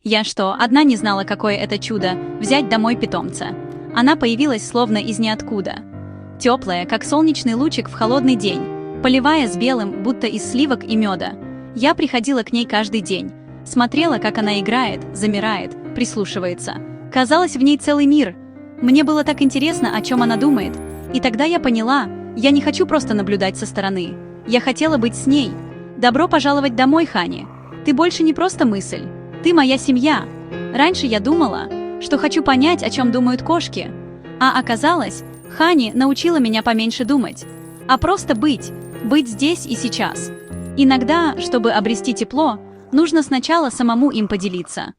Я что, одна не знала, какое это чудо — взять домой питомца? Она появилась словно из ниоткуда. Теплая, как солнечный лучик в холодный день, поливая с белым, будто из сливок и меда. Я приходила к ней каждый день, смотрела, как она играет, замирает, прислушивается. Казалось, в ней целый мир. Мне было так интересно, о чем она думает. И тогда я поняла, я не хочу просто наблюдать со стороны. Я хотела быть с ней. Добро пожаловать домой, Хани. Ты больше не просто мысль. Ты моя семья. Раньше я думала, что хочу понять, о чем думают кошки. А оказалось, Хани научила меня поменьше думать, а просто быть здесь и сейчас. Иногда, чтобы обрести тепло, нужно сначала самому им поделиться.